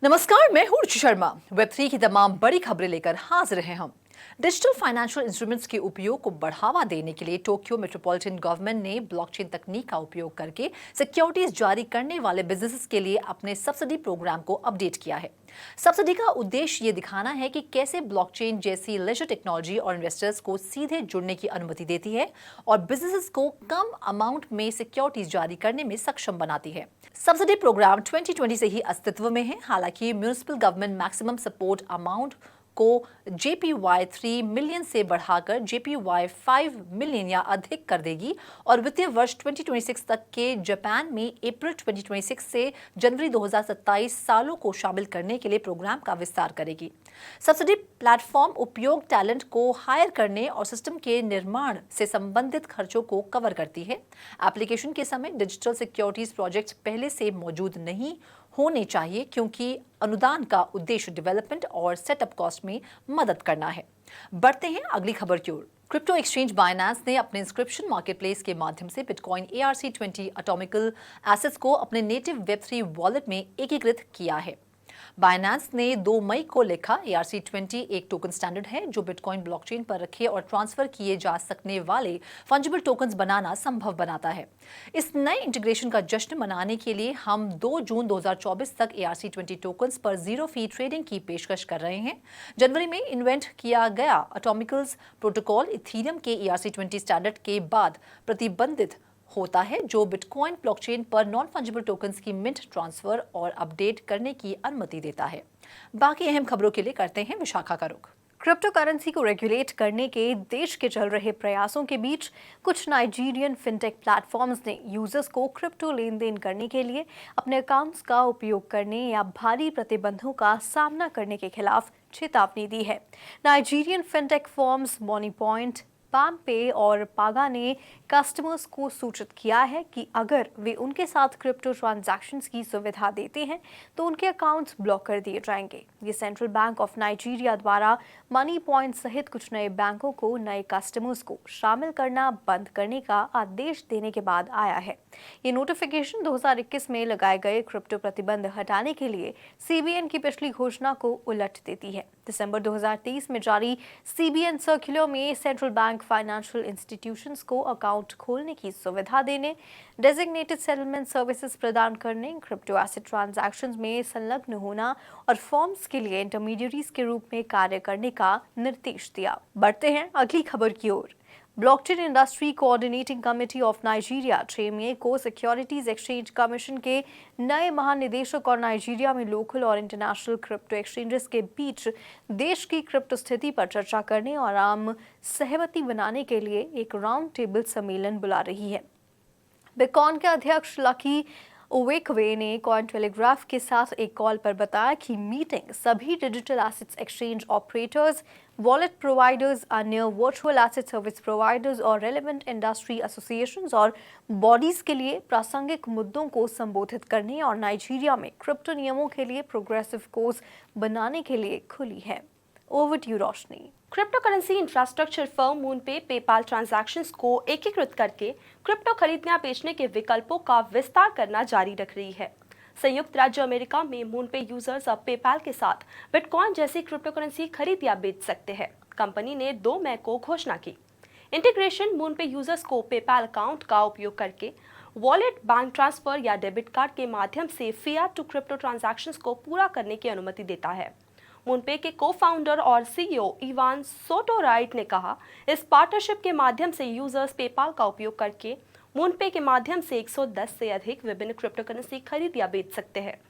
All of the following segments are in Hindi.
नमस्कार, मैं हूं रुचि शर्मा। वेब3 की तमाम बड़ी खबरें लेकर हाजिर हैं हम। डिजिटल फाइनेंशियल इंस्ट्रूमेंट्स के उपयोग को बढ़ावा देने के लिए टोक्यो मेट्रोपॉलिटन गवर्नमेंट ने ब्लॉकचेन तकनीक का उपयोग करके सिक्योरिटीज जारी करने वाले बिजनेसेस के लिए अपने सब्सिडी प्रोग्राम को अपडेट किया है। सब्सिडी का उद्देश्य ये दिखाना है कि कैसे ब्लॉकचेन जैसी लेजर टेक्नोलॉजी और इन्वेस्टर्स को सीधे जुड़ने की अनुमति देती है और बिजनेसेस को कम अमाउंट में सिक्योरिटीज जारी करने में सक्षम बनाती है। सब्सिडी प्रोग्राम 2020 से ही अस्तित्व में है। हालांकि municipal government maximum support amount को JPY 3 मिलियन से बढ़ाकर JPY 5 मिलियन या अधिक कर देगी और वित्तीय वर्ष 2026 तक के जापान में अप्रैल 2026 से जनवरी 2027 सालों को शामिल करने के लिए प्रोग्राम का विस्तार करेगी। सब्सिडी प्लेटफॉर्म उपयोग टैलेंट को हायर करने और सिस्टम के निर्माण से संबंधित खर्चों को कवर करती है। एप्लीकेशन के समय डिजिटल सिक्योरिटीज प्रोजेक्ट पहले से मौजूद नहीं होने चाहिए क्योंकि अनुदान का उद्देश्य डेवलपमेंट और सेटअप कॉस्ट में मदद करना है। बढ़ते हैं अगली खबर की ओर। क्रिप्टो एक्सचेंज बाइनेंस ने अपने इंस्क्रिप्शन मार्केटप्लेस के माध्यम से बिटकॉइन ERC20 एटॉमिकल एसेट्स को अपने नेटिव वेब3 वॉलेट में एकीकृत किया है। बाइनेंस ने 2 मई को लिखा, ERC20 एक टोकन स्टैंडर्ड है जो बिटकॉइन ब्लॉकचेन पर रखे और ट्रांसफर किए जा सकने वाले फंजिबल टोकन्स बनाना संभव बनाता है। इस नए इंटीग्रेशन का जश्न मनाने के लिए हम 2 जून 2024 तक ERC20 टोकन्स पर 0 फी ट्रेडिंग की पेशकश कर रहे हैं। जनवरी में इन्वेंट किया गया एटॉमिकल्स प्रोटोकॉल इथीरियम के ERC20 स्टैंडर्ड के बाद प्रतिबंधित होता है, जो बिटकॉइन ब्लॉकचेन पर नॉन फंजिबल टोकन्स की मिंट, ट्रांसफर और अपडेट करने की अनुमति देता है। बाकी अहम खबरों के लिए करते हैं विशाखा का रुख। क्रिप्टो करेंसी को रेगुलेट करने के देश के चल रहे प्रयासों के बीच कुछ नाइजीरियन फिनटेक प्लेटफॉर्म्स ने यूजर्स को क्रिप्टो लेन देन करने के लिए अपने अकाउंट्स का उपयोग करने या भारी प्रतिबंधों का सामना करने के खिलाफ चेतावनी दी है। नाइजीरियन फिनटेक फर्म्स मॉनीपॉइंट, पामपे और पागा ने कस्टमर्स को सूचित किया है कि अगर वे उनके साथ क्रिप्टो ट्रांजैक्शंस की सुविधा देते हैं तो उनके अकाउंट्स ब्लॉक कर दिए जाएंगे। ये सेंट्रल बैंक ऑफ नाइजीरिया द्वारा मनी पॉइंट सहित कुछ नए बैंकों को नए कस्टमर्स को शामिल करना बंद करने का आदेश देने के बाद आया है। ये नोटिफिकेशन 2021 में लगाए गए क्रिप्टो प्रतिबंध हटाने के लिए CBN की पिछली घोषणा को उलट देती है। दिसंबर 2023 में जारी CBN सर्कुलर में सेंट्रल बैंक फाइनेंशियल इंस्टीट्यूशंस को अकाउंट खोलने की सुविधा देने, डेजिग्नेटेड सेटलमेंट सर्विसेज प्रदान करने, क्रिप्टो एसेट ट्रांजैक्शंस में संलग्न होना और फॉर्म्स के लिए इंटरमीडियरीज के रूप में कार्य करने का निर्देश दिया। बढ़ते हैं अगली खबर की ओर। Blockchain industry coordinating committee of Nigeria (JMA) को सिक्योरिटीज एक्सचेंज कमीशन के नए महानिदेशक और नाइजीरिया में लोकल और इंटरनेशनल क्रिप्टो एक्सचेंजेस के बीच देश की क्रिप्टो स्थिति पर चर्चा करने और आम सहमति बनाने के लिए एक राउंड टेबल सम्मेलन बुला रही है। बिटकॉइन के अध्यक्ष लकी ओवेकवे ने कॉइन टेलीग्राफ के साथ एक कॉल पर बताया कि मीटिंग सभी digital assets exchange operators, wallet providers, अन्य वर्चुअल एसेट सर्विस प्रोवाइडर्स और रेलेवेंट इंडस्ट्री एसोसिएशंस और बॉडीज के लिए प्रासंगिक मुद्दों को संबोधित करने और नाइजीरिया में क्रिप्टो नियमों के लिए प्रोग्रेसिव कोर्स बनाने के लिए खुली है। Over to you Roshni. Crypto currency infrastructure firm MoonPay PayPal transactions को एकीकृत करके क्रिप्टो खरीदने या बेचने के विकल्पों का विस्तार करना जारी रख रही है। संयुक्त राज्य अमेरिका में मूनपे यूजर्स अब पेपाल के साथ बिटकॉइन जैसी क्रिप्टो करेंसी खरीद या बेच सकते हैं। कंपनी ने 2 मई को घोषणा की। इंटीग्रेशन मूनपे यूजर्स को पेपाल अकाउंट का उपयोग करके वॉलेट, बैंक ट्रांसफर या डेबिट कार्ड के माध्यम से फिएट टू क्रिप्टो ट्रांजैक्शंस को पूरा करने की अनुमति देता है। मूनपे के को-फाउंडर और CEO इवान सोटोराइट ने कहा, इस पार्टनरशिप के माध्यम से यूजर्स पेपाल का उपयोग करके मूनपे के माध्यम से 110 से अधिक विभिन्न क्रिप्टो करेंसी खरीद या बेच सकते हैं।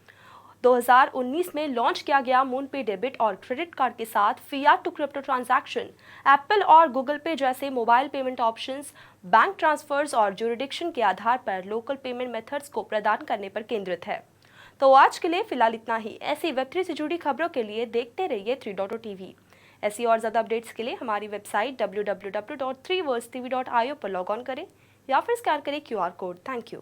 2019 में लॉन्च किया गया मूनपे डेबिट और क्रेडिट कार्ड के साथ fiat to crypto transaction Apple और गूगल पे जैसे mobile payment options, bank transfers और ज्यूरिडिक्शन के आधार पर लोकल पेमेंट मेथड्स को प्रदान करने पर केंद्रित है। तो आज के लिए फिलहाल इतना ही। ऐसी वेब3 से जुड़ी खबरों के लिए देखते रहिए 3.0 TV। ऐसी और ज़्यादा अपडेट्स के लिए हमारी वेबसाइट www.3versetv.io पर लॉग ऑन करें या फिर स्कैन करें QR कोड। Thank you.